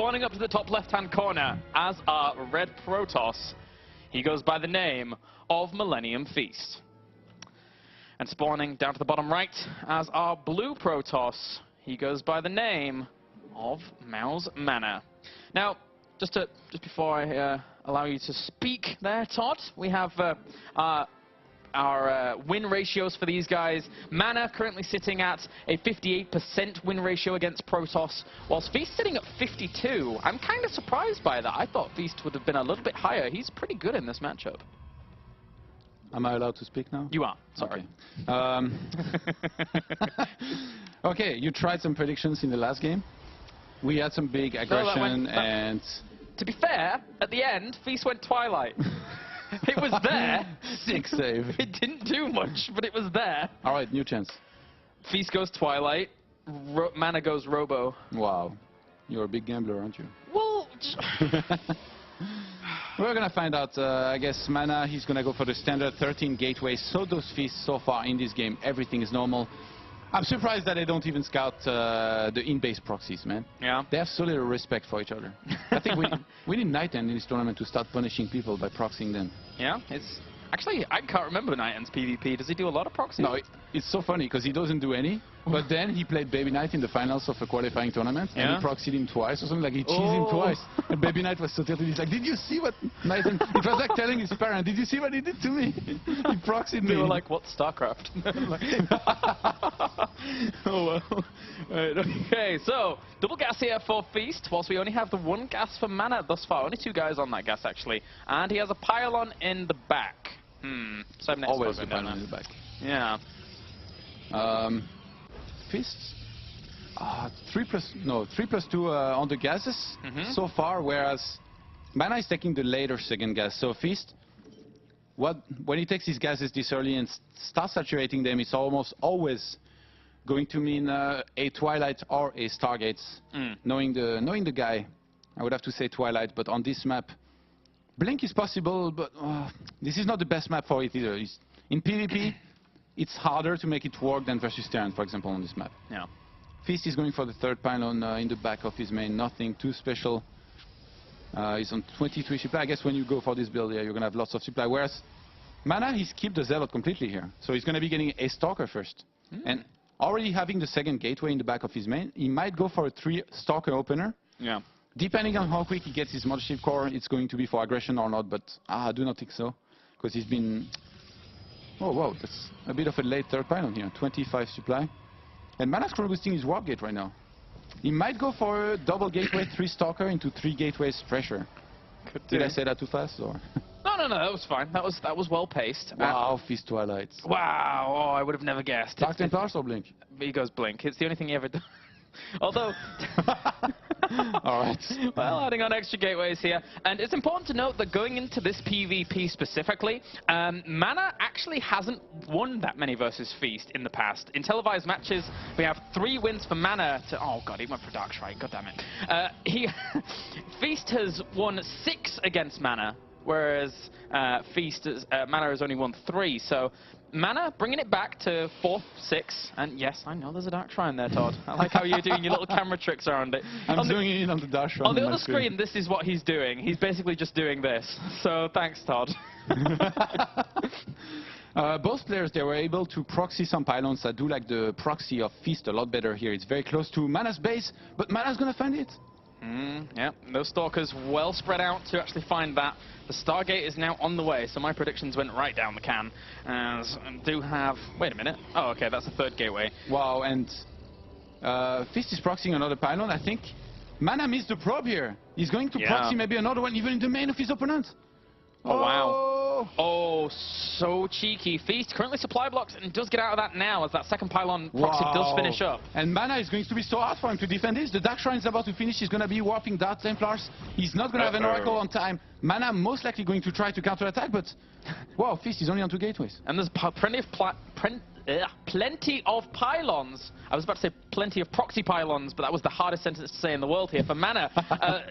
spawning up to the top left-hand corner as our red Protoss. He goes by the name of Millennium Feast. And spawning down to the bottom right as our blue Protoss. He goes by the name of Mao's Mana. Now, just before I allow you to speak there, Todd, we have our win ratios for these guys. Mana currently sitting at a 58% win ratio against Protoss, whilst Feast sitting at 52. I'm kind of surprised by that. I thought Feast would have been a little bit higher. He's pretty good in this matchup. Am I allowed to speak now? You are, sorry. Okay. Okay, you tried some predictions in the last game. We had some big aggression and... To be fair, at the end, Feast went Twilight. It was there. Sick save. It didn't do much, but it was there. All right, new chance. Feast goes Twilight. Mana goes Robo. Wow. You're a big gambler, aren't you? Well... We're going to find out. I guess Mana, he's going to go for the standard 13 gateways. So does Feast so far in this game. Everything is normal. I'm surprised that they don't even scout the in-base proxies, man. Yeah. They have so little respect for each other. I think we need Night End in this tournament to start punishing people by proxying them. Yeah, it's... Actually, I can't remember Night End's PvP. Does he do a lot of proxies? No, it's so funny because he doesn't do any. But then he played Baby Knight in the finals of a qualifying tournament, and he proxied him twice or something. Like he cheesed him twice. And Baby Knight was so tilted. He's like, "Did you see what Night End?" It was like telling his parent, "Did you see what he did to me? He proxied me." They were like, "What's StarCraft?" Oh well. Right, okay, so double gas here for Feast. Whilst we only have the one gas for Mana thus far, only two guys on that gas actually, and he has a pylon in the back. Always the pylon in the back. Yeah. Feast. 3+2 on the gases so far, whereas Mana is taking the later second gas. So Feast, when he takes his gases this early and starts saturating them, it's almost always going to mean a Twilight or a Stargates. Knowing the guy, I would have to say Twilight, but on this map, Blink is possible, but this is not the best map for it either. In PvP, it's harder to make it work than versus Terran, for example, on this map. Yeah. Feast is going for the third pylon in the back of his main. Nothing too special. He's on 23 supply. I guess when you go for this build, yeah, you're going to have lots of supply. Whereas Mana, he's skipped the Zealot completely here. So he's going to be getting a Stalker first. And already having the second gateway in the back of his main, he might go for a 3 Stalker opener. Yeah. Depending on how quick he gets his Mothership Core, it's going to be for aggression or not, but I do not think so. Because he's been... Oh, wow, that's a bit of a late third pylon here. 25 supply. And Mana's scroll boosting his Warp Gate right now. He might go for a double gateway, 3 Stalker into 3 gateways pressure. Did I say that too fast, or...? No, that was fine. That was well paced. Wow, Feast Twilights. Wow, oh, I would have never guessed. Dark Templars or Blink? He goes Blink. It's the only thing he ever does. Although... Alright. Well, adding on extra gateways here. And it's important to note that going into this PvP specifically, Mana actually hasn't won that many versus Feast in the past. In televised matches, we have 3 wins for Mana to... Oh god, he went for Dark Shrine, god damn it. Feast has won 6 against Mana, whereas Mana has only won 3, so... Mana, bringing it back to 4th, 6th, and yes, I know there's a Dark Shrine there, Todd. I like how you're doing your little camera tricks around it. I'm zooming in on the Dark Shrine. On the other screen, this is what he's doing. He's basically just doing this. So, thanks, Todd. Both players, they were able to proxy some pylons. I do like the proxy of Feast a lot better here. It's very close to Mana's base, but Mana's gonna find it. Yeah, those Stalkers well spread out to actually find that. The Stargate is now on the way, so my predictions went right down the can. As do have... Wait a minute. Oh, okay, that's the 3rd gateway. Wow, and Feast is proxying another pylon. I think Mana missed the probe here. He's going to proxy maybe another one, even in the main of his opponent. Oh, wow. Oh, so cheeky. Feast currently supply blocks and does get out of that now as that second pylon proxy does finish up. And Mana is going to be so hard for him to defend this. The Dark Shrine is about to finish. He's going to be warping Dark Templars. He's not going to have an Oracle on time. Mana most likely going to try to counterattack, but wow, Feast is only on 2 gateways. And there's plenty of pylons. I was about to say plenty of proxy pylons, but that was the hardest sentence to say in the world here for Mana.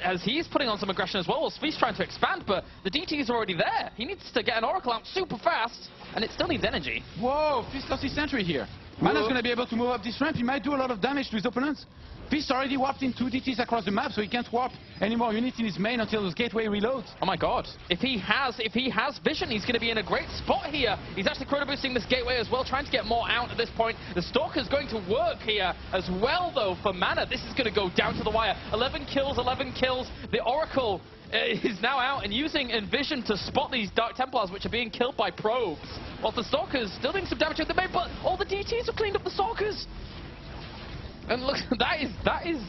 As he's putting on some aggression as well. Feast trying to expand, but the DT is already there. He needs to get an Oracle out super fast, and it still needs energy. Whoa, Feast lost his sentry here. Mana's going to be able to move up this ramp. He might do a lot of damage to his opponents. Feast already warped in 2 DTs across the map, so he can't warp any more units in his main until his gateway reloads. Oh my god. If he has vision, he's going to be in a great spot here. He's actually chrono boosting this gateway as well, trying to get more out at this point. The Stalker's going to work here as well, though, for mana. This is going to go down to the wire. 11 kills. The Oracle is now out and using Envision to spot these Dark Templars, which are being killed by probes. Whilst the Stalker's still doing some damage with the main, but all the DTs have cleaned up the Stalkers. And look, that is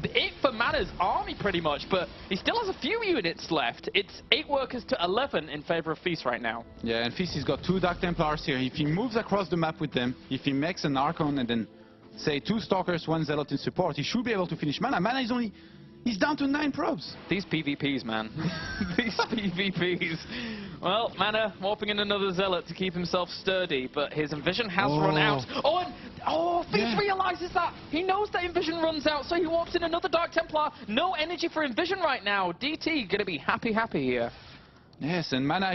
it for Mana's army pretty much, but he still has a few units left. It's 8 workers to 11 in favor of Feast right now. Yeah, and Feast has got 2 Dark Templars here. If he moves across the map with them, if he makes an Archon and then, say, 2 Stalkers, 1 Zealot in support, he should be able to finish Mana. Mana is only... He's down to 9 probes. These PvPs, man. These PvPs. Well, Mana warping in another Zealot to keep himself sturdy, but his Envision has run out. Feast realizes that. He knows that Envision runs out, so he warps in another Dark Templar. No energy for Envision right now. DT gonna be happy here. Yes, and Mana,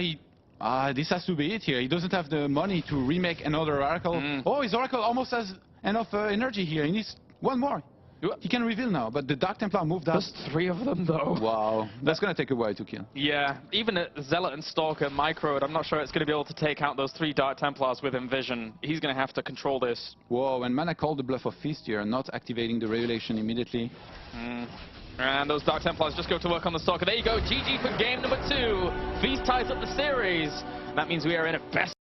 this has to be it here. He doesn't have the money to remake another Oracle. Oh, his Oracle almost has enough energy here. He needs 1 more. He can reveal now, but the Dark Templar moved out. There's 3 of them, though. Wow. That's going to take a while to kill. Yeah, even at Zealot and Stalker microed, I'm not sure it's going to be able to take out those 3 Dark Templars with Envision. He's going to have to control this. Whoa, and Mana called the bluff of Feast here, not activating the Revelation immediately. And those Dark Templars just go to work on the Stalker. There you go, GG for game number 2. Feast ties up the series. That means we are in a best